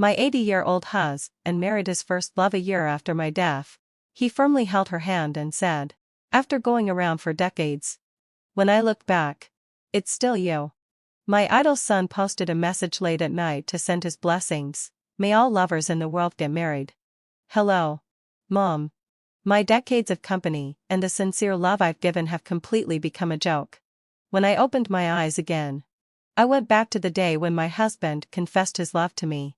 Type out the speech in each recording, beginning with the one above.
My 80-year-old husband married his first love a year after my death. He firmly held her hand and said, after going around for decades, when I look back, it's still you. My idol's son posted a message late at night to send his blessings. May all lovers in the world get married. Hello, Mom. My decades of company and the sincere love I've given have completely become a joke. When I opened my eyes again, I went back to the day when my husband confessed his love to me.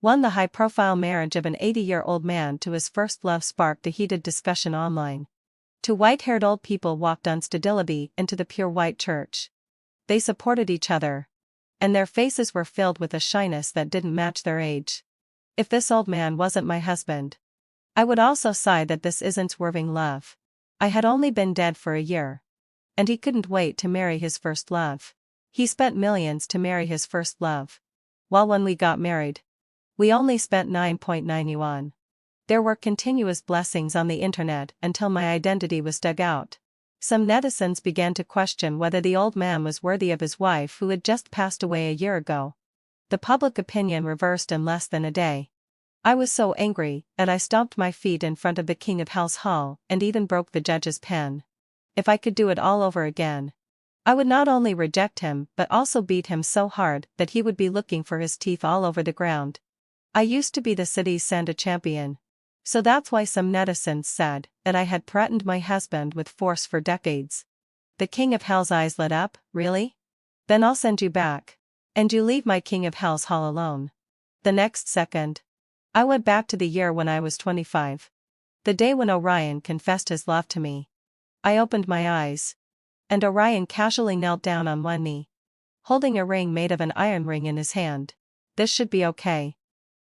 The high-profile marriage of an 80-year-old man to his first love sparked a heated discussion online. Two white-haired old people walked unsteadily into the pure white church. They supported each other, and their faces were filled with a shyness that didn't match their age. If this old man wasn't my husband, I would also sigh that this isn't swerving love. I had only been dead for a year, and he couldn't wait to marry his first love. He spent millions to marry his first love. While when we got married, we only spent 9.9 yuan. There were continuous blessings on the internet until my identity was dug out. Some netizens began to question whether the old man was worthy of his wife who had just passed away a year ago. The public opinion reversed in less than a day. I was so angry that I stomped my feet in front of the King of Hell's hall and even broke the judge's pen. If I could do it all over again, I would not only reject him but also beat him so hard that he would be looking for his teeth all over the ground. I used to be the city's Santa champion. So that's why some netizens said that I had threatened my husband with force for decades. The King of Hell's eyes lit up. Really? Then I'll send you back. And you leave my King of Hell's hall alone. The next second, I went back to the year when I was 25. The day when Orion confessed his love to me. I opened my eyes, and Orion casually knelt down on one knee, holding a ring made of an iron ring in his hand. This should be okay.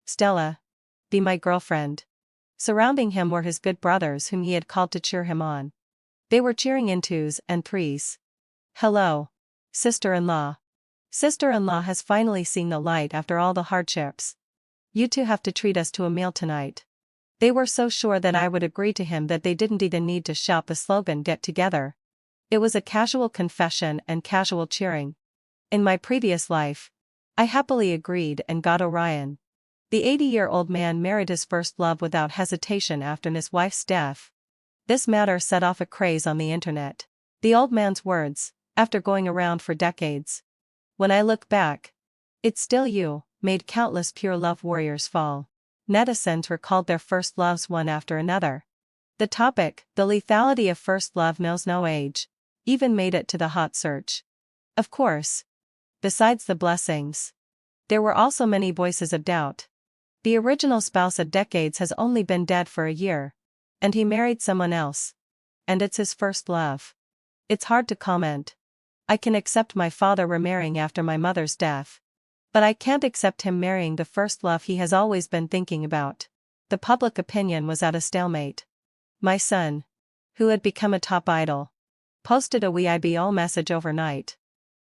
Stella, be my girlfriend. Surrounding him were his good brothers whom he had called to cheer him on. They were cheering in twos and threes. Hello, sister-in-law. Sister-in-law has finally seen the light after all the hardships. You two have to treat us to a meal tonight. They were so sure that I would agree to him that they didn't even need to shout the slogan "Get Together." It was a casual confession and casual cheering. In my previous life, I happily agreed and got Orion. The 80-year-old man married his first love without hesitation after his wife's death. This matter set off a craze on the internet. The old man's words, after going around for decades, when I look back, it's still you, made countless pure love warriors fall. Netizens recalled their first loves one after another. The topic, the lethality of first love knows no age, even made it to the hot search. Of course, besides the blessings, there were also many voices of doubt. The original spouse of decades has only been dead for a year, and he married someone else. And it's his first love. It's hard to comment. I can accept my father remarrying after my mother's death, but I can't accept him marrying the first love he has always been thinking about. The public opinion was at a stalemate. My son, who had become a top idol, posted a "WIBO" message overnight.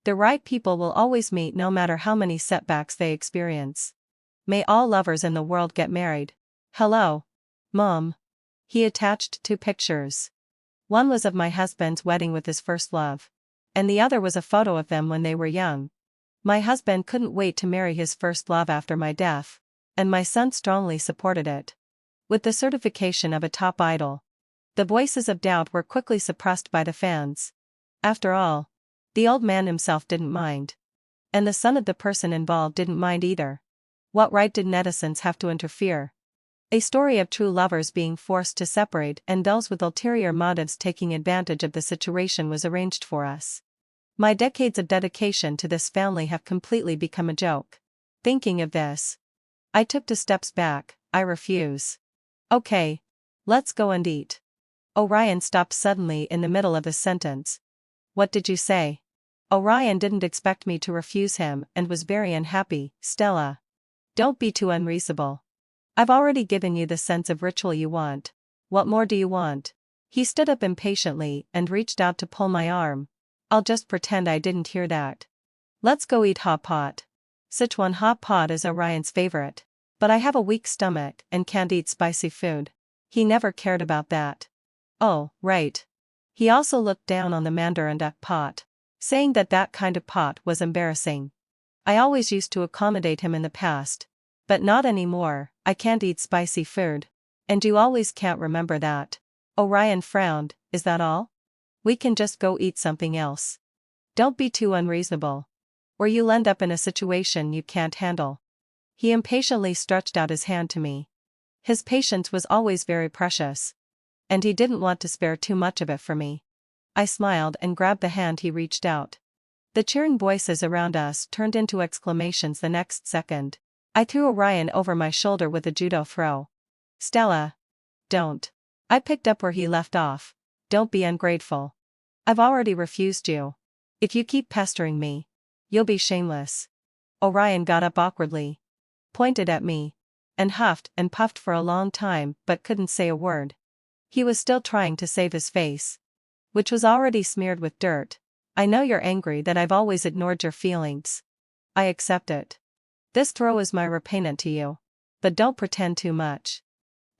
The right people will always meet no matter how many setbacks they experience. May all lovers in the world get married. Hello, Mom. He attached two pictures. One was of my husband's wedding with his first love, and the other was a photo of them when they were young. My husband couldn't wait to marry his first love after my death, and my son strongly supported it. With the certification of a top idol, the voices of doubt were quickly suppressed by the fans. After all, the old man himself didn't mind. And the son of the person involved didn't mind either. What right did netizens have to interfere? A story of true lovers being forced to separate and those with ulterior motives taking advantage of the situation was arranged for us. My decades of dedication to this family have completely become a joke. Thinking of this, I took 2 steps back. I refuse. Okay, let's go and eat. Orion stopped suddenly in the middle of his sentence. What did you say? Orion didn't expect me to refuse him and was very unhappy. Stella, don't be too unreasonable. I've already given you the sense of ritual you want. What more do you want? He stood up impatiently and reached out to pull my arm. I'll just pretend I didn't hear that. Let's go eat hot pot. Sichuan hot pot is Orion's favorite. But I have a weak stomach and can't eat spicy food. He never cared about that. Oh, right. He also looked down on the mandarin duck pot, saying that that kind of pot was embarrassing. I always used to accommodate him in the past, But not anymore, I can't eat spicy food. And you always can't remember that. Orion frowned, is that all? We can just go eat something else. Don't be too unreasonable. Or you'll end up in a situation you can't handle. He impatiently stretched out his hand to me. His patience was always very precious. And he didn't want to spare too much of it for me. I smiled and grabbed the hand he reached out. The cheering voices around us turned into exclamations the next second. I threw Orion over my shoulder with a judo throw. Stella. Don't. I picked up where he left off. Don't be ungrateful. I've already refused you. If you keep pestering me, you'll be shameless. Orion got up awkwardly, pointed at me, and huffed and puffed for a long time but couldn't say a word. He was still trying to save his face, which was already smeared with dirt. I know you're angry that I've always ignored your feelings. I accept it. This throw is my repayment to you. But don't pretend too much.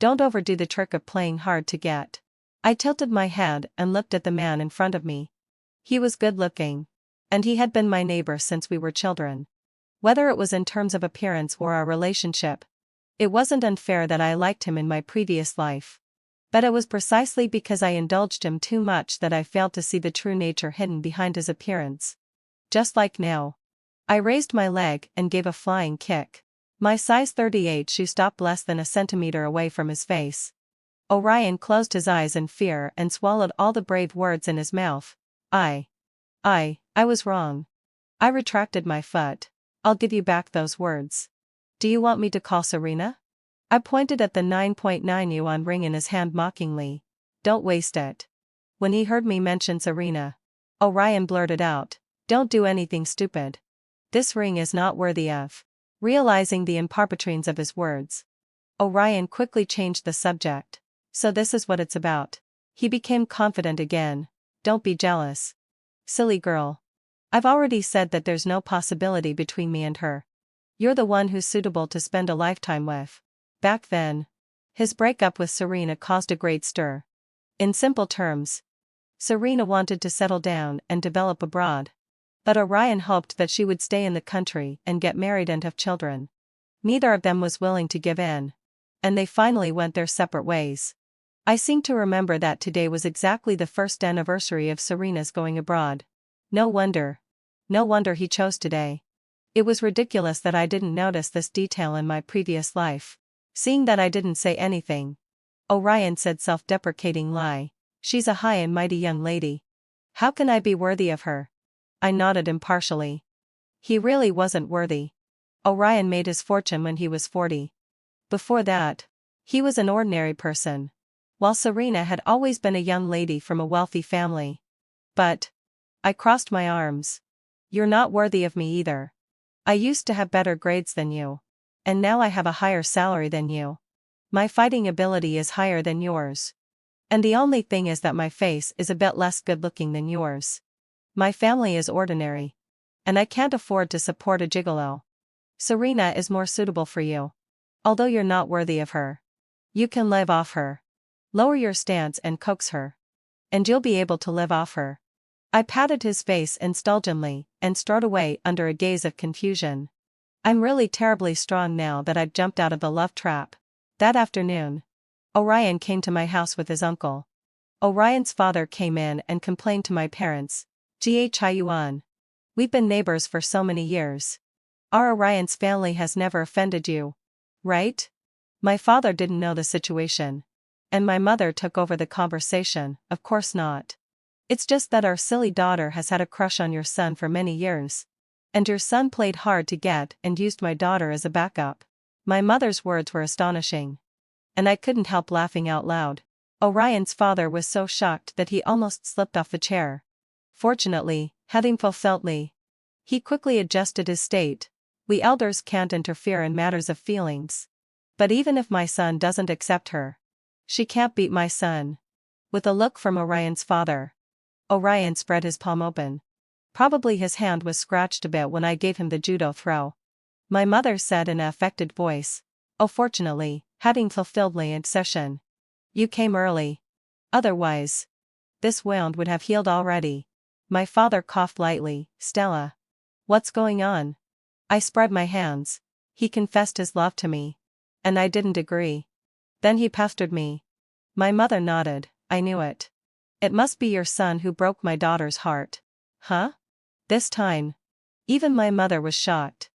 Don't overdo the trick of playing hard to get. I tilted my head and looked at the man in front of me. He was good looking. And he had been my neighbor since we were children. Whether it was in terms of appearance or our relationship, it wasn't unfair that I liked him in my previous life. But it was precisely because I indulged him too much that I failed to see the true nature hidden behind his appearance. Just like now. I raised my leg and gave a flying kick. My size 38 shoe stopped less than a centimeter away from his face. Orion closed his eyes in fear and swallowed all the brave words in his mouth. I was wrong. I retracted my foot. I'll give you back those words. Do you want me to call Serena? I pointed at the 9.9 yuan ring in his hand mockingly. Don't waste it. When he heard me mention Serena, Orion blurted out, don't do anything stupid. This ring is not worthy of. Realizing the improprieties of his words, Orion quickly changed the subject. So this is what it's about. He became confident again. Don't be jealous. Silly girl. I've already said that there's no possibility between me and her. You're the one who's suitable to spend a lifetime with. Back then, his breakup with Serena caused a great stir. In simple terms, Serena wanted to settle down and develop abroad. But Orion hoped that she would stay in the country and get married and have children. Neither of them was willing to give in. And they finally went their separate ways. I seem to remember that today was exactly the first anniversary of Serena's going abroad. No wonder he chose today. It was ridiculous that I didn't notice this detail in my previous life. Seeing that I didn't say anything, Orion said self-deprecatingly, she's a high and mighty young lady. How can I be worthy of her? I nodded impartially. He really wasn't worthy. Orion made his fortune when he was 40. Before that, he was an ordinary person. While Serena had always been a young lady from a wealthy family. But, I crossed my arms. You're not worthy of me either. I used to have better grades than you. And now I have a higher salary than you. My fighting ability is higher than yours. And the only thing is that my face is a bit less good looking than yours. My family is ordinary. And I can't afford to support a gigolo. Serena is more suitable for you. Although you're not worthy of her. You can live off her. Lower your stance and coax her. And you'll be able to live off her. I patted his face indulgently and strode away under a gaze of confusion. I'm really terribly strong now that I've jumped out of the love trap. That afternoon, Orion came to my house with his uncle. Orion's father came in and complained to my parents. Yuan. We've been neighbors for so many years. Our Orion's family has never offended you. Right? My father didn't know the situation. And my mother took over the conversation, of course not. It's just that our silly daughter has had a crush on your son for many years. And your son played hard to get and used my daughter as a backup. My mother's words were astonishing. And I couldn't help laughing out loud. Orion's father was so shocked that he almost slipped off the chair. Fortunately, having fulfilled he quickly adjusted his state. We elders can't interfere in matters of feelings. But even if my son doesn't accept her, she can't beat my son. With a look from Orion's father. Orion spread his palm open. Probably his hand was scratched a bit when I gave him the judo throw. My mother said in an affected voice, oh, fortunately, having fulfilled the session. You came early. Otherwise, this wound would have healed already. My father coughed lightly. Stella. What's going on? I spread my hands. He confessed his love to me. And I didn't agree. Then he pestered me. My mother nodded. I knew it. It must be your son who broke my daughter's heart. Huh? This time. Even my mother was shocked.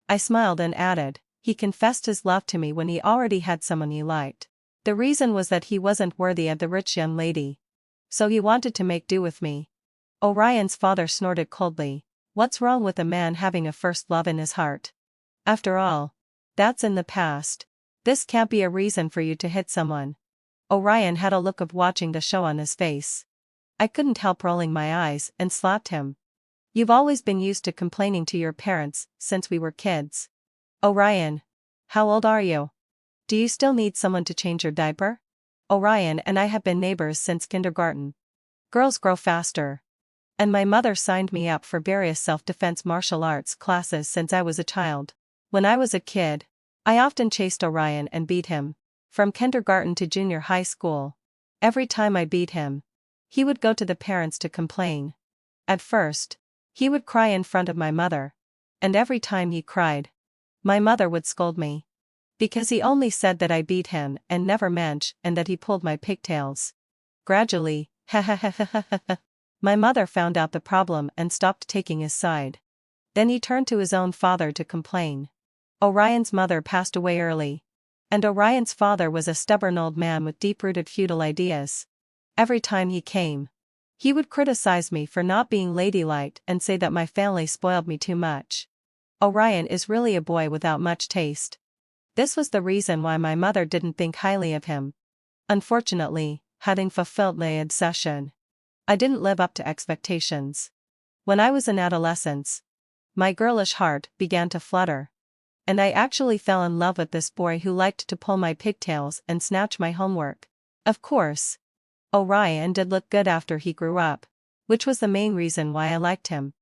I smiled and added, he confessed his love to me when he already had someone he liked. The reason was that he wasn't worthy of the rich young lady. So he wanted to make do with me. Orion's father snorted coldly. What's wrong with a man having a first love in his heart? After all, that's in the past. This can't be a reason for you to hit someone. Orion had a look of watching the show on his face. I couldn't help rolling my eyes and slapped him. You've always been used to complaining to your parents since we were kids. Orion, how old are you? Do you still need someone to change your diaper? Orion and I have been neighbors since kindergarten. Girls grow faster. And my mother signed me up for various self-defense martial arts classes since I was a child. When I was a kid, I often chased Orion and beat him. From kindergarten to junior high school. Every time I beat him, he would go to the parents to complain. At first, he would cry in front of my mother. And every time he cried, my mother would scold me. Because he only said that I beat him and never mentioned and that he pulled my pigtails. Gradually, my mother found out the problem and stopped taking his side. Then he turned to his own father to complain. Orion's mother passed away early. And Orion's father was a stubborn old man with deep-rooted feudal ideas. Every time he came, he would criticize me for not being ladylike and say that my family spoiled me too much. Orion is really a boy without much taste. This was the reason why my mother didn't think highly of him. Unfortunately, having fulfilled my obsession, I didn't live up to expectations. When I was in adolescence, my girlish heart began to flutter. And I actually fell in love with this boy who liked to pull my pigtails and snatch my homework. Of course, Orion did look good after he grew up, which was the main reason why I liked him.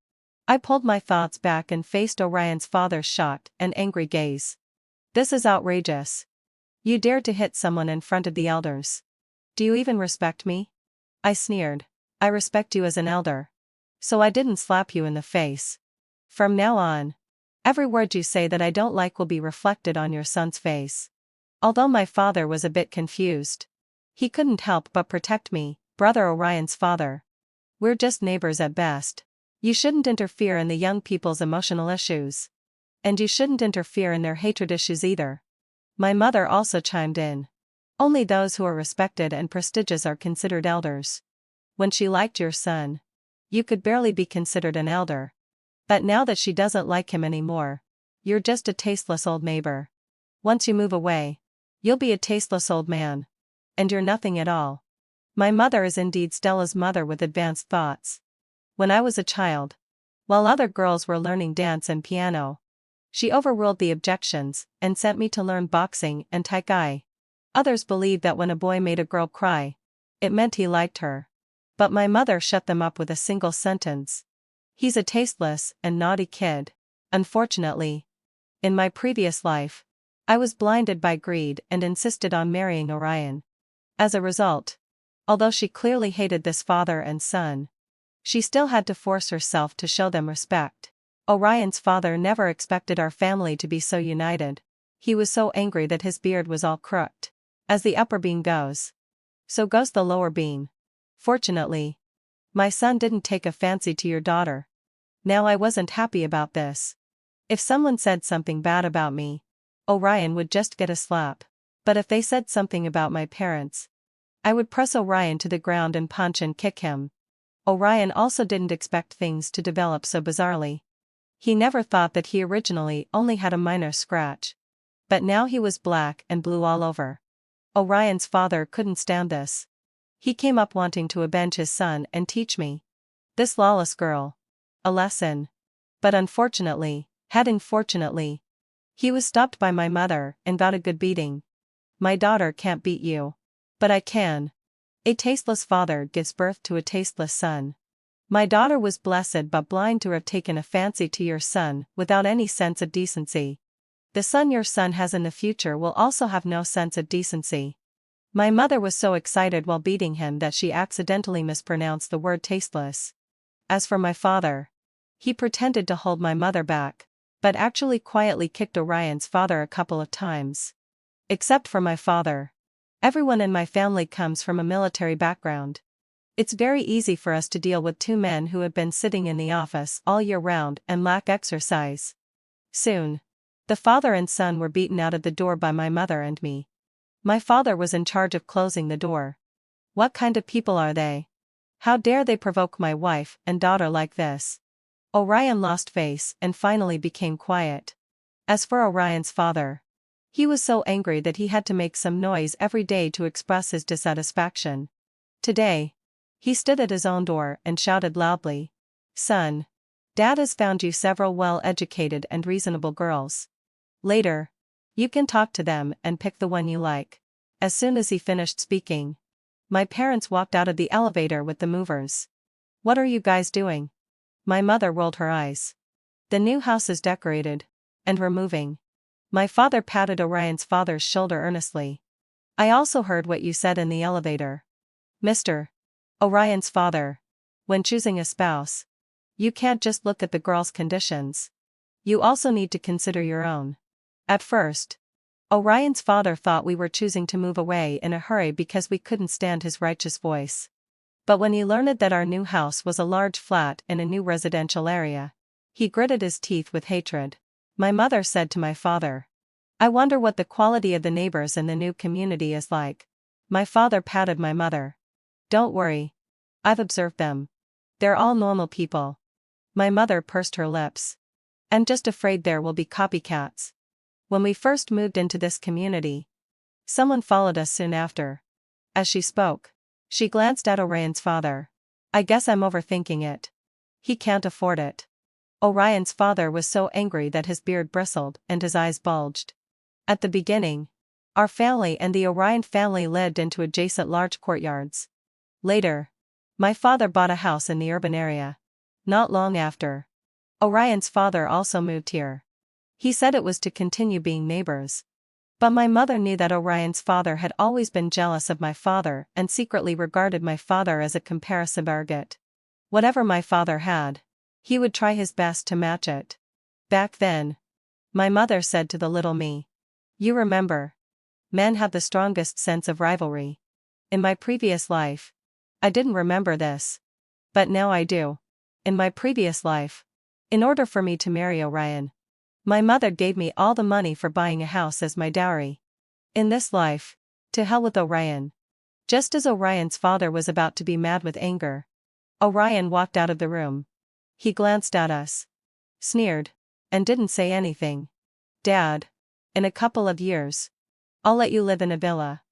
I pulled my thoughts back and faced Orion's father's shocked and angry gaze. This is outrageous. You dared to hit someone in front of the elders. Do you even respect me? I sneered. I respect you as an elder. So I didn't slap you in the face. From now on, every word you say that I don't like will be reflected on your son's face. Although my father was a bit confused, he couldn't help but protect me, brother Orion's father. We're just neighbors at best. You shouldn't interfere in the young people's emotional issues. And you shouldn't interfere in their hatred issues either. My mother also chimed in. Only those who are respected and prestigious are considered elders. When she liked your son, you could barely be considered an elder. But now that she doesn't like him anymore, you're just a tasteless old neighbor. Once you move away, you'll be a tasteless old man. And you're nothing at all. My mother is indeed Stella's mother with advanced thoughts. When I was a child, while other girls were learning dance and piano, she overruled the objections and sent me to learn boxing and tai chi. Others believed that when a boy made a girl cry, it meant he liked her. But my mother shut them up with a single sentence. He's a tasteless and naughty kid. Unfortunately, in my previous life, I was blinded by greed and insisted on marrying Orion. As a result, although she clearly hated this father and son, she still had to force herself to show them respect. Orion's father never expected our family to be so united. He was so angry that his beard was all crooked. As the upper beam goes, so goes the lower beam. Fortunately, my son didn't take a fancy to your daughter. Now I wasn't happy about this. If someone said something bad about me, Orion would just get a slap. But if they said something about my parents, I would press Orion to the ground and punch and kick him. Orion also didn't expect things to develop so bizarrely. He never thought that he originally only had a minor scratch. But now he was black and blue all over. Orion's father couldn't stand this. He came up wanting to avenge his son and teach me, this lawless girl, a lesson. But unfortunately, he was stopped by my mother and got a good beating. My daughter can't beat you. But I can. A tasteless father gives birth to a tasteless son. My daughter was blessed but blind to have taken a fancy to your son without any sense of decency. The son your son has in the future will also have no sense of decency. My mother was so excited while beating him that she accidentally mispronounced the word tasteless. As for my father, he pretended to hold my mother back, but actually quietly kicked Orion's father a couple of times. Except for my father. Everyone in my family comes from a military background. It's very easy for us to deal with two men who have been sitting in the office all year round and lack exercise. Soon, the father and son were beaten out of the door by my mother and me. My father was in charge of closing the door. What kind of people are they? How dare they provoke my wife and daughter like this? Orion lost face and finally became quiet. As for Orion's father, he was so angry that he had to make some noise every day to express his dissatisfaction. Today, he stood at his own door and shouted loudly, "Son, Dad has found you several well-educated and reasonable girls. Later, you can talk to them and pick the one you like." As soon as he finished speaking, my parents walked out of the elevator with the movers. "What are you guys doing?" My mother rolled her eyes. "The new house is decorated, and we're moving." My father patted Orion's father's shoulder earnestly. "I also heard what you said in the elevator. Mr. Orion's father. When choosing a spouse, you can't just look at the girl's conditions. You also need to consider your own." At first, Orion's father thought we were choosing to move away in a hurry because we couldn't stand his righteous voice. But when he learned that our new house was a large flat in a new residential area, he gritted his teeth with hatred. My mother said to my father, "I wonder what the quality of the neighbors in the new community is like." My father patted my mother. "Don't worry. I've observed them. They're all normal people." My mother pursed her lips. "I'm just afraid there will be copycats." When we first moved into this community, someone followed us soon after. As she spoke, she glanced at Orion's father. "I guess I'm overthinking it. He can't afford it." Orion's father was so angry that his beard bristled and his eyes bulged. At the beginning, our family and the Orion family lived into adjacent large courtyards. Later, my father bought a house in the urban area. Not long after, Orion's father also moved here. He said it was to continue being neighbors. But my mother knew that Orion's father had always been jealous of my father and secretly regarded my father as a comparison target. Whatever my father had, he would try his best to match it. Back then, my mother said to the little me, "You remember, men have the strongest sense of rivalry." In my previous life, I didn't remember this. But now I do. In my previous life, in order for me to marry Orion, my mother gave me all the money for buying a house as my dowry. In this life, to hell with Orion. Just as Orion's father was about to be mad with anger, Orion walked out of the room. He glanced at us, sneered, and didn't say anything. "Dad, in a couple of years, I'll let you live in a villa.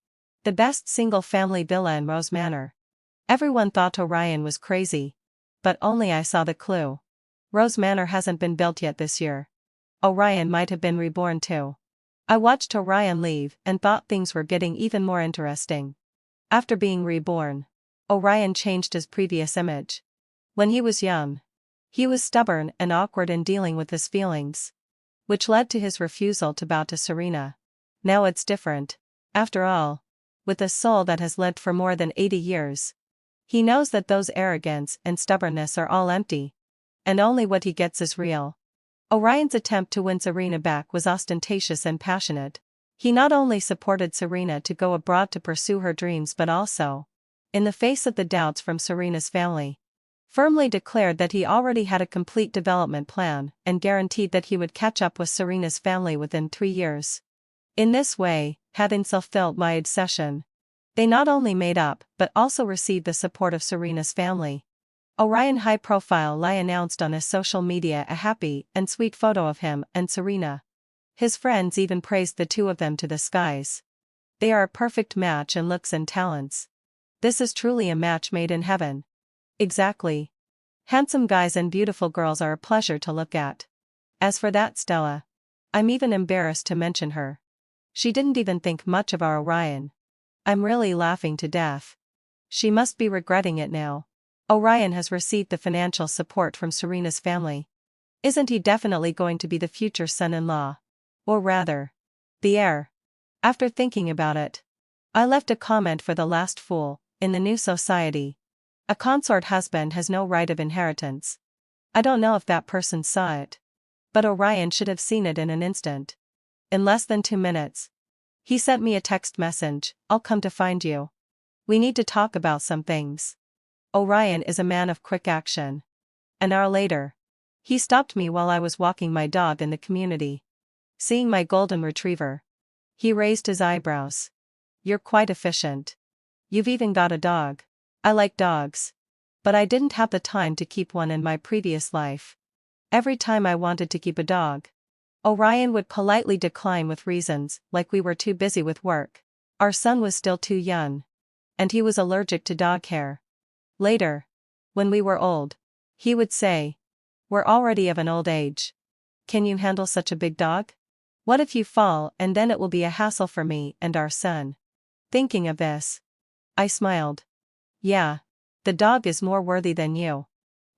The best single-family villa in Rose Manor." Everyone thought Orion was crazy. But only I saw the clue. Rose Manor hasn't been built yet this year. Orion might have been reborn too. I watched Orion leave and thought things were getting even more interesting. After being reborn, Orion changed his previous image. When he was young, he was stubborn and awkward in dealing with his feelings, which led to his refusal to bow to Serena. Now it's different. After all, with a soul that has lived for more than 80 years, he knows that those arrogance and stubbornness are all empty, and only what he gets is real. Orion's attempt to win Serena back was ostentatious and passionate. He not only supported Serena to go abroad to pursue her dreams but also, in the face of the doubts from Serena's family, firmly declared that he already had a complete development plan and guaranteed that he would catch up with Serena's family within 3 years. In this way, having fulfilled my obsession, they not only made up but also received the support of Serena's family. Orion high-profile lie announced on his social media a happy and sweet photo of him and Serena. His friends even praised the two of them to the skies. They are a perfect match in looks and talents. This is truly a match made in heaven. Exactly. Handsome guys and beautiful girls are a pleasure to look at. As for that Stella, I'm even embarrassed to mention her. She didn't even think much of our Orion. I'm really laughing to death. She must be regretting it now. Orion has received the financial support from Serena's family. Isn't he definitely going to be the future son-in-law? Or rather, the heir? After thinking about it, I left a comment for the last fool. In the new society, a consort husband has no right of inheritance. I don't know if that person saw it. But Orion should have seen it in an instant. In less than 2 minutes. He sent me a text message, "I'll come to find you. We need to talk about some things." Orion is a man of quick action. An hour later. He stopped me while I was walking my dog in the community. Seeing my golden retriever. He raised his eyebrows. "You're quite efficient. You've even got a dog." I like dogs. But I didn't have the time to keep one in my previous life. Every time I wanted to keep a dog, Orion would politely decline with reasons like we were too busy with work, our son was still too young, and he was allergic to dog hair. Later, when we were old, he would say, "We're already of an old age. Can you handle such a big dog? What if you fall and then it will be a hassle for me and our son?" Thinking of this, I smiled. "Yeah. The dog is more worthy than you."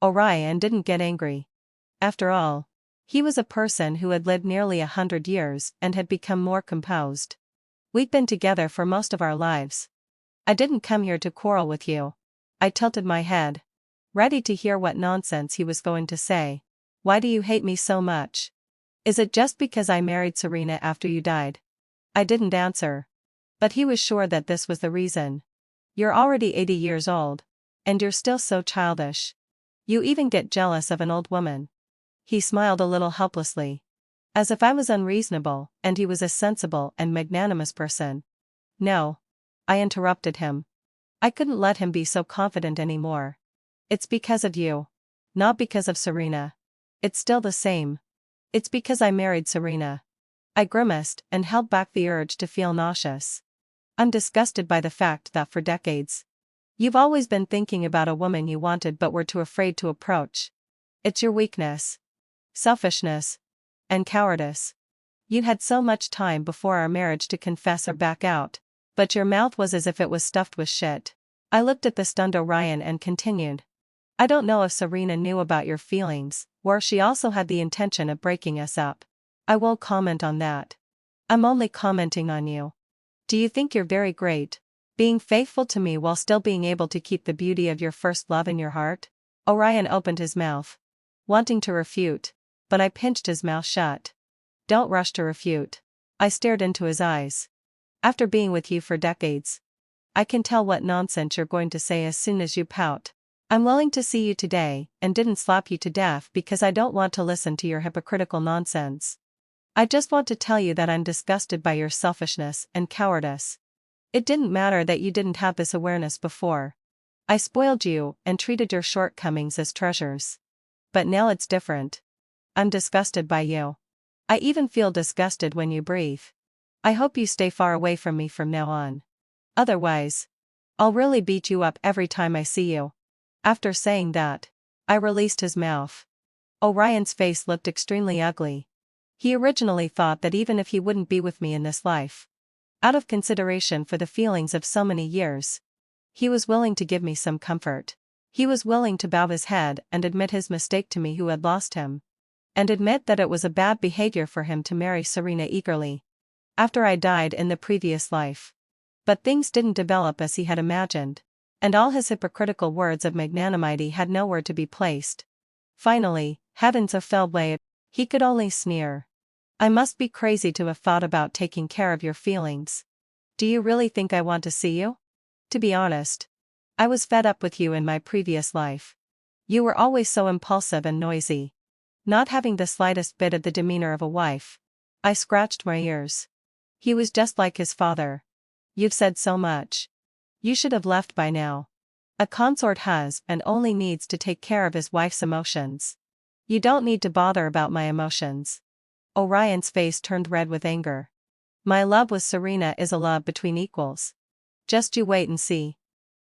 Orion didn't get angry. After all, he was a person who had lived nearly 100 years and had become more composed. We'd been together for most of our lives. "I didn't come here to quarrel with you." I tilted my head, ready to hear what nonsense he was going to say. "Why do you hate me so much? Is it just because I married Serena after you died?" I didn't answer. But he was sure that this was the reason. "You're already 80 years old. And you're still so childish. You even get jealous of an old woman." He smiled a little helplessly. As if I was unreasonable, and he was a sensible and magnanimous person. "No." I interrupted him. I couldn't let him be so confident anymore. "It's because of you. Not because of Serena. It's still the same. It's because I married Serena." I grimaced and held back the urge to feel nauseous. "I'm disgusted by the fact that for decades, you've always been thinking about a woman you wanted but were too afraid to approach. It's your weakness, selfishness, and cowardice. You had so much time before our marriage to confess or back out, but your mouth was as if it was stuffed with shit." I looked at the stunned Orion and continued. "I don't know if Serena knew about your feelings, or if she also had the intention of breaking us up. I won't comment on that. I'm only commenting on you. Do you think you're very great, being faithful to me while still being able to keep the beauty of your first love in your heart?" Orion opened his mouth, wanting to refute, but I pinched his mouth shut. "Don't rush to refute." I stared into his eyes. "After being with you for decades, I can tell what nonsense you're going to say as soon as you pout. I'm willing to see you today and didn't slap you to death because I don't want to listen to your hypocritical nonsense. I just want to tell you that I'm disgusted by your selfishness and cowardice. It didn't matter that you didn't have this awareness before. I spoiled you and treated your shortcomings as treasures. But now it's different. I'm disgusted by you. I even feel disgusted when you breathe. I hope you stay far away from me from now on. Otherwise, I'll really beat you up every time I see you." After saying that, I released his mouth. Orion's face looked extremely ugly. He originally thought that even if he wouldn't be with me in this life, out of consideration for the feelings of so many years, he was willing to give me some comfort. He was willing to bow his head and admit his mistake to me who had lost him. And admit that it was a bad behavior for him to marry Serena eagerly, after I died in the previous life. But things didn't develop as he had imagined, and all his hypocritical words of magnanimity had nowhere to be placed. Finally, heavens of Feldway, he could only sneer. "I must be crazy to have thought about taking care of your feelings. Do you really think I want to see you? To be honest, I was fed up with you in my previous life. You were always so impulsive and noisy, not having the slightest bit of the demeanor of a wife." I scratched my ears. He was just like his father. "You've said so much. You should have left by now. A consort has and only needs to take care of his wife's emotions. You don't need to bother about my emotions." Orion's face turned red with anger. "My love with Serena is a love between equals. Just you wait and see."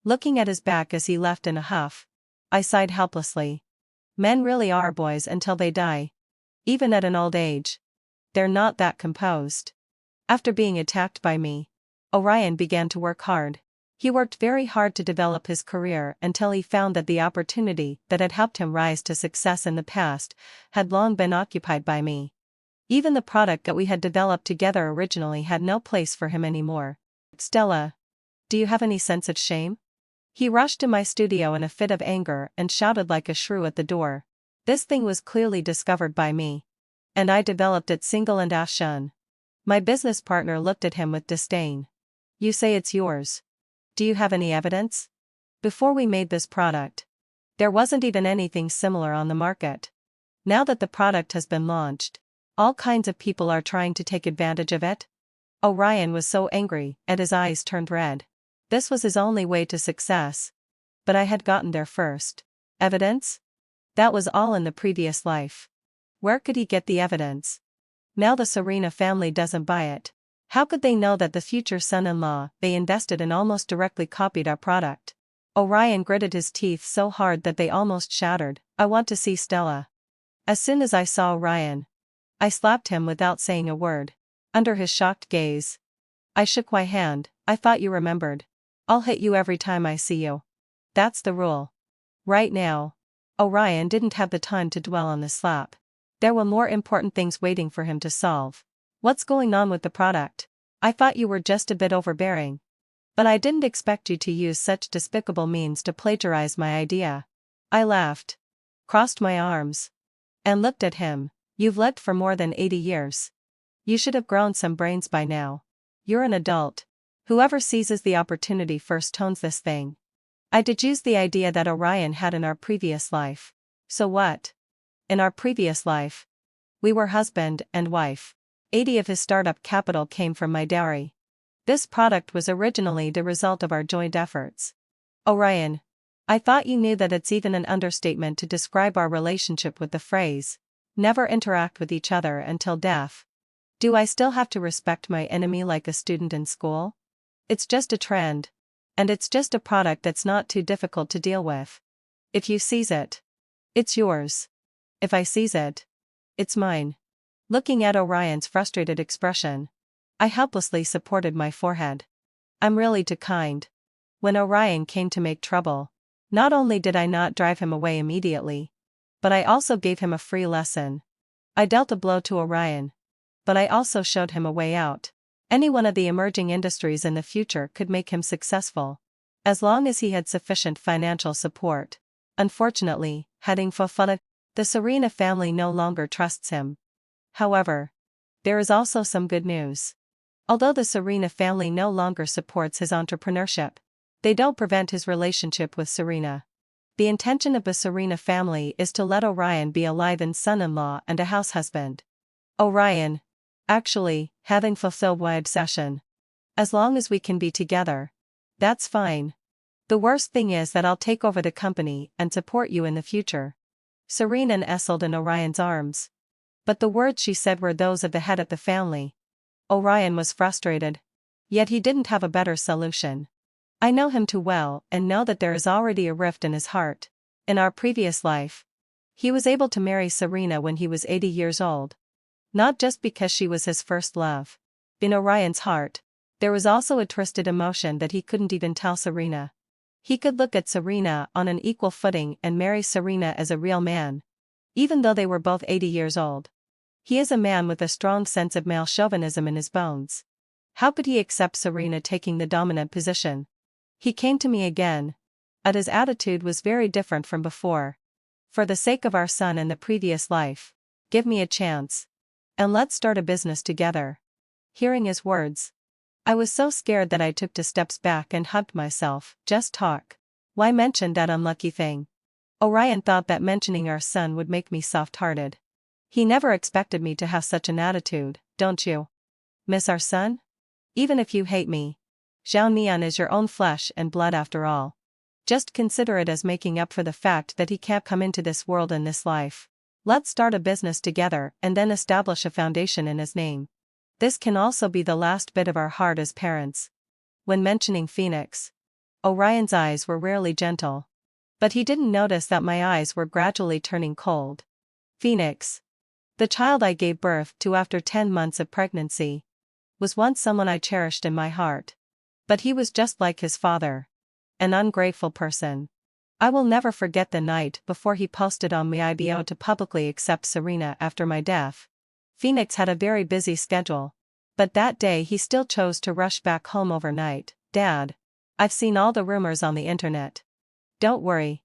Looking at his back as he left in a huff, I sighed helplessly. Men really are boys until they die. Even at an old age. They're not that composed. After being attacked by me, Orion began to work hard. He worked very hard to develop his career until he found that the opportunity that had helped him rise to success in the past had long been occupied by me. Even the product that we had developed together originally had no place for him anymore. "Stella, do you have any sense of shame?" He rushed to my studio in a fit of anger and shouted like a shrew at the door. This thing was clearly discovered by me. And I developed it single and Ashun. My business partner looked at him with disdain. You say it's yours. Do you have any evidence? Before we made this product, there wasn't even anything similar on the market. Now that the product has been launched, all kinds of people are trying to take advantage of it. Orion was so angry, and his eyes turned red. This was his only way to success. But I had gotten there first. Evidence? That was all in the previous life. Where could he get the evidence? Now the Serena family doesn't buy it. How could they know that the future son-in-law they invested in almost directly copied our product? Orion gritted his teeth so hard that they almost shattered. I want to see Stella. As soon as I saw Orion, I slapped him without saying a word. Under his shocked gaze, I shook my hand. I thought you remembered. I'll hit you every time I see you. That's the rule. Right now. Orion didn't have the time to dwell on the slap. There were more important things waiting for him to solve. What's going on with the product? I thought you were just a bit overbearing. But I didn't expect you to use such despicable means to plagiarize my idea. I laughed, crossed my arms, and looked at him. You've lived for more than 80 years. You should have grown some brains by now. You're an adult. Whoever seizes the opportunity first owns this thing. I deduced the idea that Orion had in our previous life. So what? In our previous life, we were husband and wife. 80 of his startup capital came from my dowry. This product was originally the result of our joint efforts. Orion, I thought you knew that it's even an understatement to describe our relationship with the phrase, never interact with each other until death. Do I still have to respect my enemy like a student in school? It's just a trend. And it's just a product that's not too difficult to deal with. If you seize it, it's yours. If I seize it, it's mine. Looking at Orion's frustrated expression, I helplessly supported my forehead. I'm really too kind. When Orion came to make trouble, not only did I not drive him away immediately, but I also gave him a free lesson. I dealt a blow to Orion, but I also showed him a way out. Any one of the emerging industries in the future could make him successful, as long as he had sufficient financial support. Unfortunately, having fulfilled, the Serena family no longer trusts him. However, there is also some good news. Although the Serena family no longer supports his entrepreneurship, they don't prevent his relationship with Serena. The intention of the Serena family is to let Orion be a live-in son-in-law and a house husband. Orion, actually, having fulfilled my obsession. As long as we can be together, that's fine. The worst thing is that I'll take over the company and support you in the future. Serena nestled in Orion's arms. But the words she said were those of the head of the family. Orion was frustrated. Yet he didn't have a better solution. I know him too well and know that there is already a rift in his heart. In our previous life, he was able to marry Serena when he was 80 years old. Not just because she was his first love. In Orion's heart, there was also a twisted emotion that he couldn't even tell Serena. He could look at Serena on an equal footing and marry Serena as a real man, even though they were both 80 years old. He is a man with a strong sense of male chauvinism in his bones. How could he accept Serena taking the dominant position? He came to me again, and his attitude was very different from before. For the sake of our son in the previous life, give me a chance. And let's start a business together. Hearing his words, I was so scared that I took 2 steps back and hugged myself. Just talk. Why mention that unlucky thing? Orion thought that mentioning our son would make me soft-hearted. He never expected me to have such an attitude, don't you? Miss our son? Even if you hate me, Zhao Nian is your own flesh and blood after all. Just consider it as making up for the fact that he can't come into this world in this life. Let's start a business together and then establish a foundation in his name. This can also be the last bit of our heart as parents. When mentioning Phoenix, Orion's eyes were rarely gentle. But he didn't notice that my eyes were gradually turning cold. Phoenix, the child I gave birth to after 10 months of pregnancy, was once someone I cherished in my heart. But he was just like his father. An ungrateful person. I will never forget the night before he posted on my IBO to publicly accept Serena after my death. Phoenix had a very busy schedule. But that day he still chose to rush back home overnight. Dad, I've seen all the rumors on the internet. Don't worry.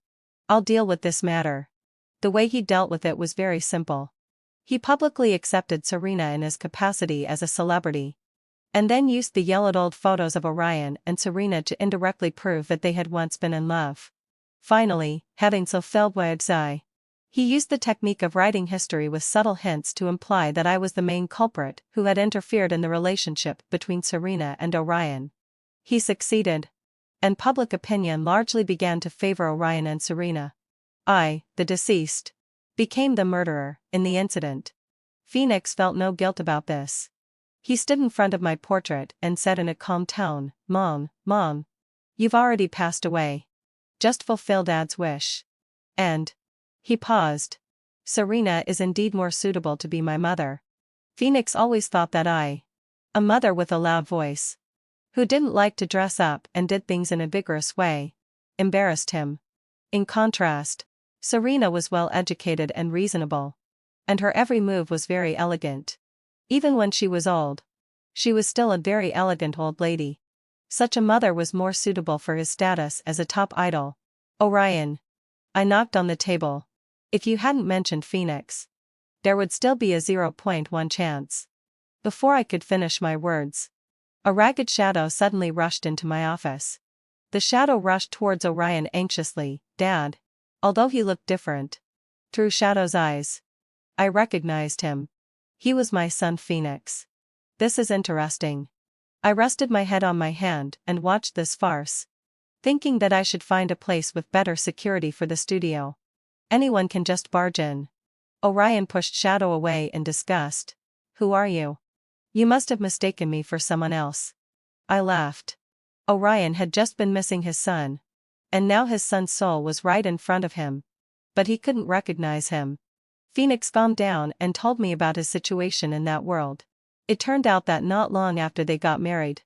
I'll deal with this matter. The way he dealt with it was very simple. He publicly accepted Serena in his capacity as a celebrity. And then used the yellowed old photos of Orion and Serena to indirectly prove that they had once been in love. Finally, having so filled Wade's eye, he used the technique of writing history with subtle hints to imply that I was the main culprit who had interfered in the relationship between Serena and Orion. He succeeded. And public opinion largely began to favor Orion and Serena. I, the deceased, became the murderer in the incident. Phoenix felt no guilt about this. He stood in front of my portrait and said in a calm tone, Mom, you've already passed away. Just fulfill Dad's wish. And he paused. Serena is indeed more suitable to be my mother. Phoenix always thought that a mother with a loud voice, who didn't like to dress up and did things in a vigorous way, embarrassed him. In contrast, Serena was well educated and reasonable. And her every move was very elegant. Even when she was old, she was still a very elegant old lady. Such a mother was more suitable for his status as a top idol. Orion. I knocked on the table. If you hadn't mentioned Phoenix, there would still be a 0.1 chance. Before I could finish my words, a ragged shadow suddenly rushed into my office. The shadow rushed towards Orion anxiously. Dad. Although he looked different, through Shadow's eyes, I recognized him. He was my son Phoenix. This is interesting. I rested my head on my hand and watched this farce, thinking that I should find a place with better security for the studio. Anyone can just barge in. Orion pushed Shadow away in disgust. Who are you? You must have mistaken me for someone else. I laughed. Orion had just been missing his son. And now his son's soul was right in front of him. But he couldn't recognize him. Phoenix calmed down and told me about his situation in that world. It turned out that not long after they got married,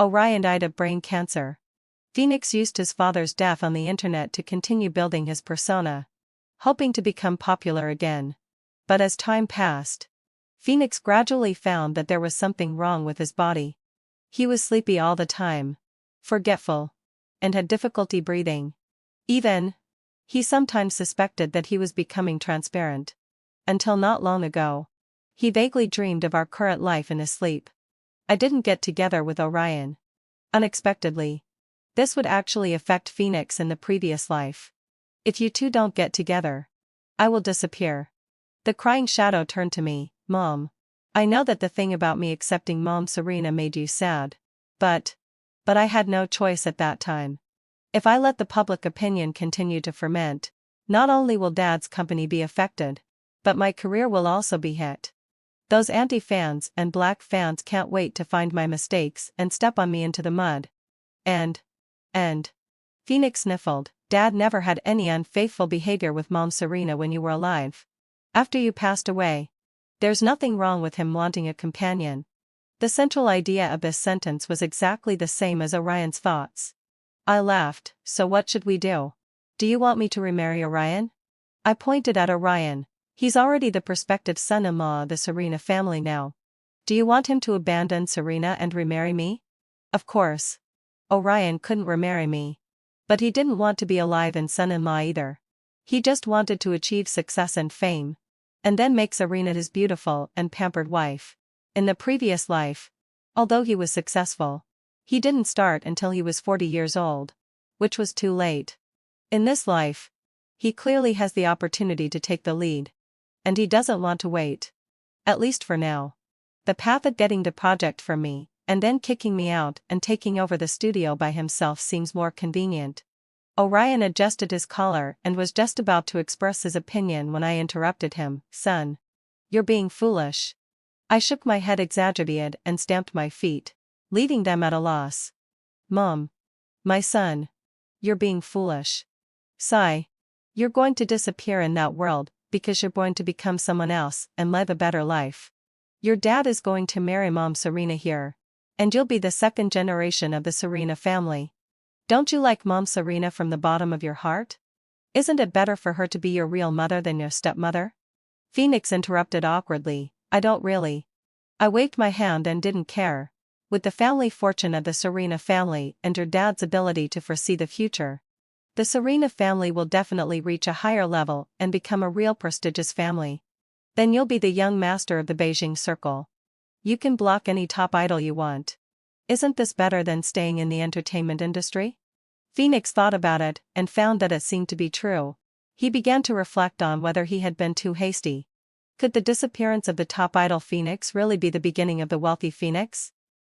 Orion died of brain cancer. Phoenix used his father's death on the internet to continue building his persona, hoping to become popular again. But as time passed, Phoenix gradually found that there was something wrong with his body. He was sleepy all the time, forgetful, and had difficulty breathing. He sometimes suspected that he was becoming transparent. Until not long ago, he vaguely dreamed of our current life in his sleep. I didn't get together with Orion. Unexpectedly, this would actually affect Phoenix in the previous life. If you two don't get together, I will disappear. The crying shadow turned to me. Mom, I know that the thing about me accepting Mom Serena made you sad. But I had no choice at that time. If I let the public opinion continue to ferment, not only will Dad's company be affected, but my career will also be hit. Those anti-fans and black fans can't wait to find my mistakes and step on me into the mud. And Phoenix sniffled. Dad never had any unfaithful behavior with Mom Serena when you were alive. After you passed away, there's nothing wrong with him wanting a companion. The central idea of this sentence was exactly the same as Orion's thoughts. I laughed. So what should we do? Do you want me to remarry Orion? I pointed at Orion. He's already the prospective son-in-law of the Serena family now. Do you want him to abandon Serena and remarry me? Of course. Orion couldn't remarry me. But he didn't want to be a live-in son-in-law either. He just wanted to achieve success and fame, and then make Serena his beautiful and pampered wife. In the previous life, although he was successful, he didn't start until he was 40 years old, which was too late. In this life, he clearly has the opportunity to take the lead. And he doesn't want to wait. At least for now. The path of getting the project from me, and then kicking me out and taking over the studio by himself seems more convenient. Orion adjusted his collar and was just about to express his opinion when I interrupted him. Son, you're being foolish. I shook my head exaggerated and stamped my feet, leaving them at a loss. Mom. My son. You're being foolish. Sigh. You're going to disappear in that world, because you're going to become someone else and live a better life. Your dad is going to marry Mom Serena here. And you'll be the second generation of the Serena family. Don't you like Mom Serena from the bottom of your heart? Isn't it better for her to be your real mother than your stepmother? Phoenix interrupted awkwardly. I don't really. I waved my hand and didn't care. With the family fortune of the Serena family and her dad's ability to foresee the future, the Serena family will definitely reach a higher level and become a real prestigious family. Then you'll be the young master of the Beijing Circle. You can block any top idol you want. Isn't this better than staying in the entertainment industry? Phoenix thought about it and found that it seemed to be true. He began to reflect on whether he had been too hasty. Could the disappearance of the top idol Phoenix really be the beginning of the wealthy Phoenix?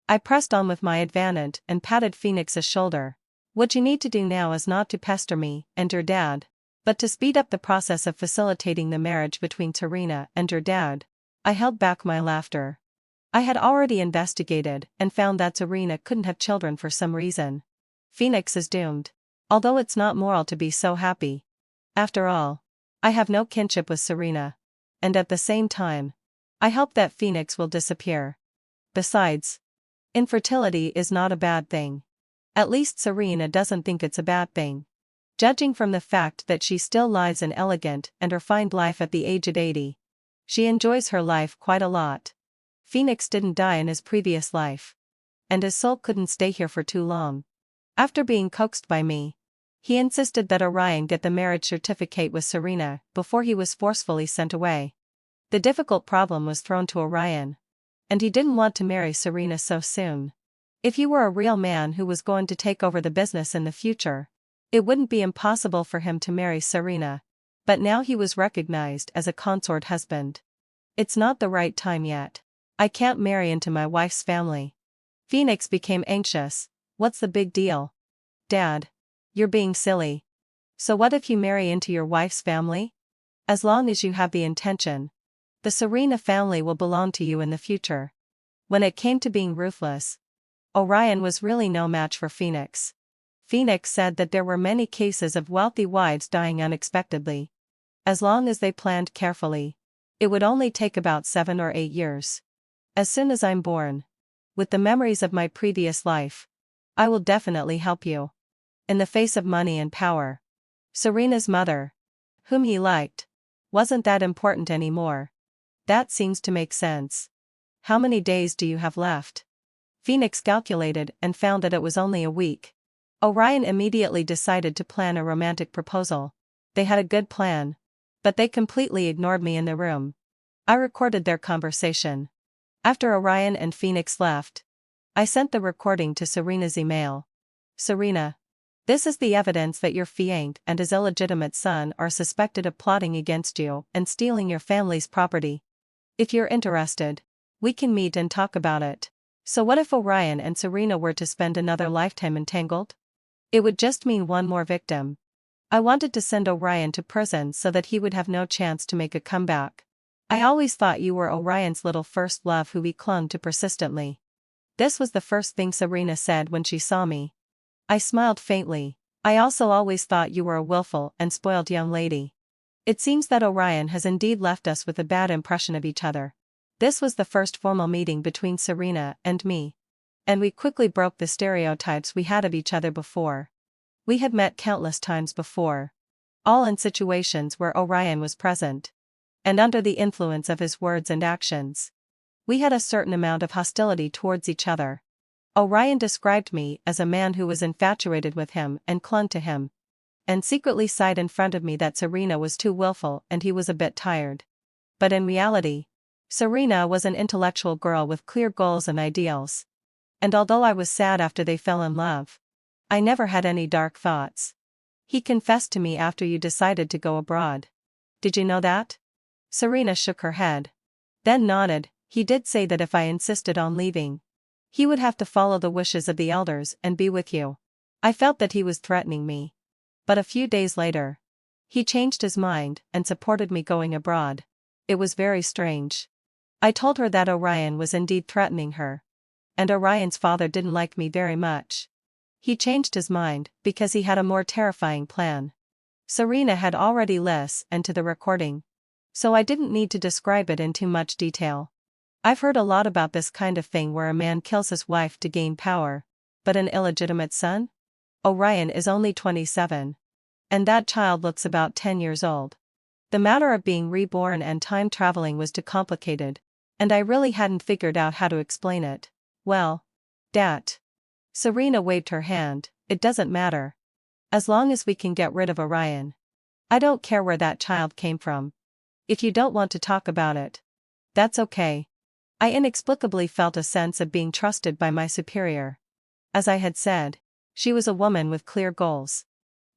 I pressed on with my advantage and patted Phoenix's shoulder. What you need to do now is not to pester me and your dad, but to speed up the process of facilitating the marriage between Serena and your dad. I held back my laughter. I had already investigated and found that Serena couldn't have children for some reason. Phoenix is doomed. Although it's not moral to be so happy. After all, I have no kinship with Serena. And at the same time, I hope that Phoenix will disappear. Besides, infertility is not a bad thing. At least Serena doesn't think it's a bad thing. Judging from the fact that she still lives an elegant and refined life at the age of 80. She enjoys her life quite a lot. Phoenix didn't die in his previous life. And his soul couldn't stay here for too long. After being coaxed by me, he insisted that Orion get the marriage certificate with Serena before he was forcefully sent away. The difficult problem was thrown to Orion. And he didn't want to marry Serena so soon. If he were a real man who was going to take over the business in the future, it wouldn't be impossible for him to marry Serena. But now he was recognized as a consort husband. It's not the right time yet. I can't marry into my wife's family. Phoenix became anxious. What's the big deal? Dad. You're being silly. So what if you marry into your wife's family? As long as you have the intention. The Serena family will belong to you in the future. When it came to being ruthless, Orion was really no match for Phoenix. Phoenix said that there were many cases of wealthy wives dying unexpectedly. As long as they planned carefully, it would only take about 7 or 8 years. As soon as I'm born, with the memories of my previous life, I will definitely help you. In the face of money and power, Serena's mother, whom he liked, wasn't that important anymore. That seems to make sense. How many days do you have left? Phoenix calculated and found that it was only a week. Orion immediately decided to plan a romantic proposal. They had a good plan, but they completely ignored me in the room. I recorded their conversation. After Orion and Phoenix left, I sent the recording to Serena's email. Serena. This is the evidence that your fiancé and his illegitimate son are suspected of plotting against you and stealing your family's property. If you're interested, we can meet and talk about it. So what if Orion and Serena were to spend another lifetime entangled? It would just mean one more victim. I wanted to send Orion to prison so that he would have no chance to make a comeback. I always thought you were Orion's little first love who he clung to persistently. This was the first thing Serena said when she saw me. I smiled faintly. I also always thought you were a willful and spoiled young lady. It seems that Orion has indeed left us with a bad impression of each other. This was the first formal meeting between Serena and me. And we quickly broke the stereotypes we had of each other before. We had met countless times before. All in situations where Orion was present. And under the influence of his words and actions. We had a certain amount of hostility towards each other. Orion described me as a man who was infatuated with him and clung to him. And secretly sighed in front of me that Serena was too willful and he was a bit tired. But in reality, Serena was an intellectual girl with clear goals and ideals. And although I was sad after they fell in love, I never had any dark thoughts. He confessed to me after you decided to go abroad. Did you know that? Serena shook her head. Then nodded. He did say that if I insisted on leaving, he would have to follow the wishes of the elders and be with you. I felt that he was threatening me. But a few days later, he changed his mind and supported me going abroad. It was very strange. I told her that Orion was indeed threatening her. And Orion's father didn't like me very much. He changed his mind because he had a more terrifying plan. Serena had already listened to the recording, so I didn't need to describe it in too much detail. I've heard a lot about this kind of thing where a man kills his wife to gain power, but an illegitimate son? Orion is only 27. And that child looks about 10 years old. The matter of being reborn and time traveling was too complicated, and I really hadn't figured out how to explain it. Well, dat. Serena waved her hand. It doesn't matter. As long as we can get rid of Orion. I don't care where that child came from. If you don't want to talk about it, that's okay. I inexplicably felt a sense of being trusted by my superior. As I had said, she was a woman with clear goals.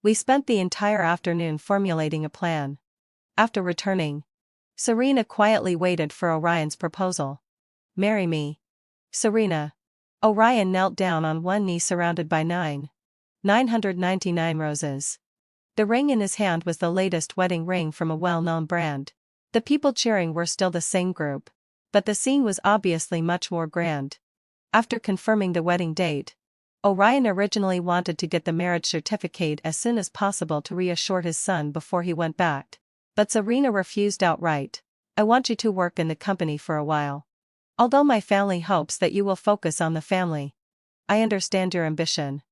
We spent the entire afternoon formulating a plan. After returning, Serena quietly waited for Orion's proposal. Marry me. Serena. Orion knelt down on one knee surrounded by 999 roses. The ring in his hand was the latest wedding ring from a well-known brand. The people cheering were still the same group, but the scene was obviously much more grand. After confirming the wedding date, Orion originally wanted to get the marriage certificate as soon as possible to reassure his son before he went back. But Serena refused outright. I want you to work in the company for a while. Although my family hopes that you will focus on the family. I understand your ambition.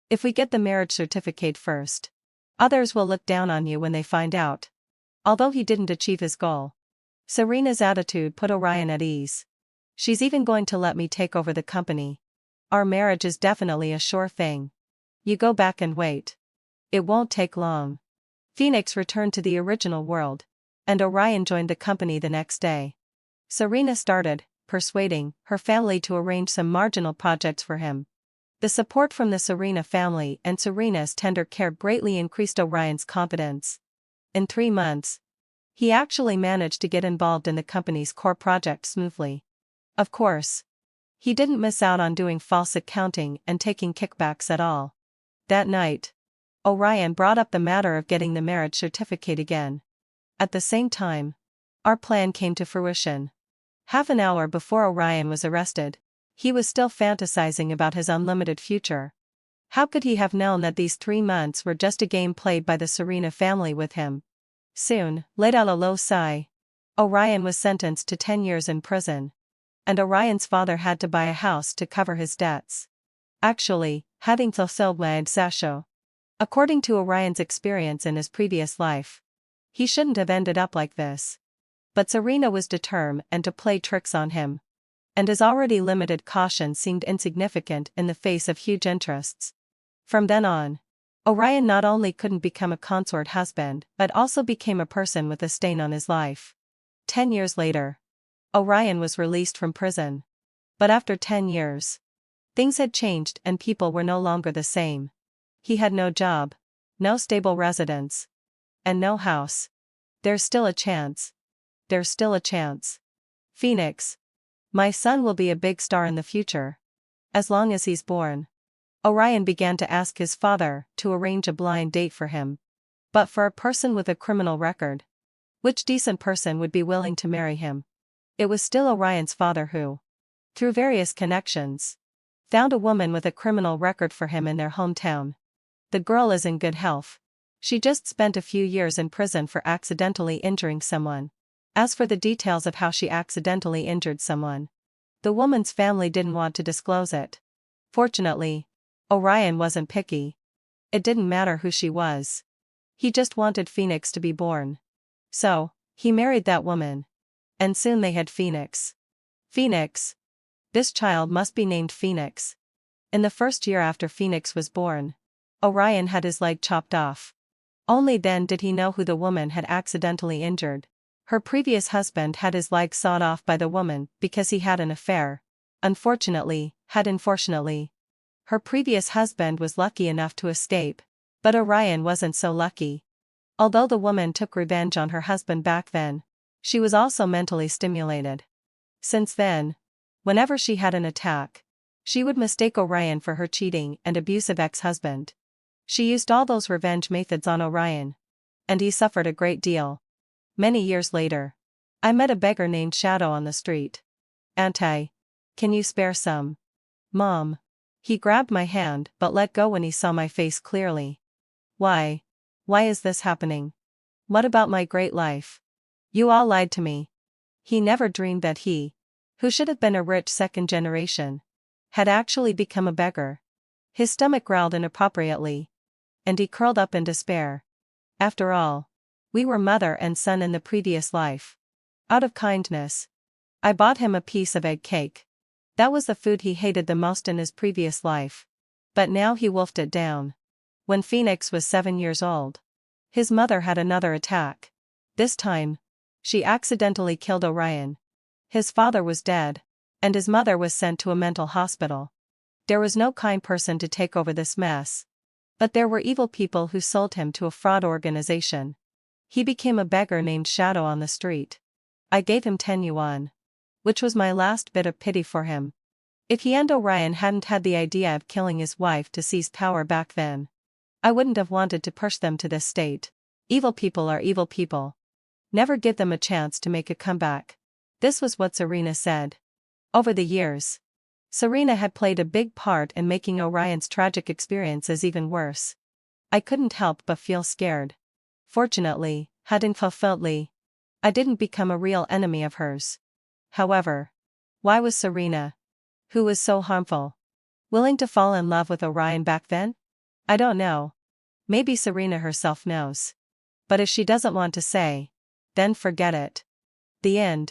If we get the marriage certificate first, others will look down on you when they find out. Although he didn't achieve his goal, Serena's attitude put Orion at ease. She's even going to let me take over the company. Our marriage is definitely a sure thing. You go back and wait. It won't take long. Phoenix returned to the original world, and Orion joined the company the next day. Serena started persuading her family to arrange some marginal projects for him. The support from the Serena family and Serena's tender care greatly increased Orion's confidence. In 3 months, he actually managed to get involved in the company's core project smoothly. Of course, he didn't miss out on doing false accounting and taking kickbacks at all. That night, Orion brought up the matter of getting the marriage certificate again. At the same time, our plan came to fruition. Half an hour before Orion was arrested, he was still fantasizing about his unlimited future. How could he have known that these 3 months were just a game played by the Serena family with him? Soon, let out a low sigh. Orion was sentenced to 10 years in prison. And Orion's father had to buy a house to cover his debts. Actually, having fulfilled Sasho. According to Orion's experience in his previous life, he shouldn't have ended up like this. But Serena was determined to play tricks on him. And his already limited caution seemed insignificant in the face of huge interests. From then on, Orion not only couldn't become a consort husband but also became a person with a stain on his life. 10 years later, Orion was released from prison. But after 10 years, things had changed and people were no longer the same. He had no job, no stable residence, and no house. There's still a chance. There's still a chance. Phoenix. My son will be a big star in the future. As long as he's born. Orion began to ask his father to arrange a blind date for him. But for a person with a criminal record, which decent person would be willing to marry him? It was still Orion's father who, through various connections, found a woman with a criminal record for him in their hometown. The girl is in good health. She just spent a few years in prison for accidentally injuring someone. As for the details of how she accidentally injured someone, the woman's family didn't want to disclose it. Fortunately, Orion wasn't picky. It didn't matter who she was. He just wanted Phoenix to be born. So, he married that woman. And soon they had Phoenix. Phoenix. This child must be named Phoenix. In the first year after Phoenix was born, Orion had his leg chopped off. Only then did he know who the woman had accidentally injured. Her previous husband had his leg sawed off by the woman because he had an affair. Unfortunately, her previous husband was lucky enough to escape, but Orion wasn't so lucky. Although the woman took revenge on her husband back then, she was also mentally stimulated. Since then, whenever she had an attack, she would mistake Orion for her cheating and abusive ex-husband. She used all those revenge methods on Orion. And he suffered a great deal. Many years later, I met a beggar named Shadow on the street. Auntie, can you spare some? Mom. He grabbed my hand but let go when he saw my face clearly. Why? Why is this happening? What about my great life? You all lied to me. He never dreamed that he, who should have been a rich second generation, had actually become a beggar. His stomach growled inappropriately. And he curled up in despair. After all, we were mother and son in the previous life. Out of kindness, I bought him a piece of egg cake. That was the food he hated the most in his previous life. But now he wolfed it down. When Phoenix was 7 years old, his mother had another attack. This time, She accidentally killed Orion. His father was dead. And his mother was sent to a mental hospital. There was no kind person to take over this mess. But there were evil people who sold him to a fraud organization. He became a beggar named Shadow on the street. I gave him 10 yuan. Which was my last bit of pity for him. If he and Orion hadn't had the idea of killing his wife to seize power back then, I wouldn't have wanted to push them to this state. Evil people are evil people. Never give them a chance to make a comeback. This was what Serena said. Over the years, Serena had played a big part in making Orion's tragic experiences even worse. I couldn't help but feel scared. Fortunately, hadn't fulfilledly, I didn't become a real enemy of hers. However, why was Serena, who was so harmful, willing to fall in love with Orion back then? I don't know. Maybe Serena herself knows. But if she doesn't want to say, then forget it. The end.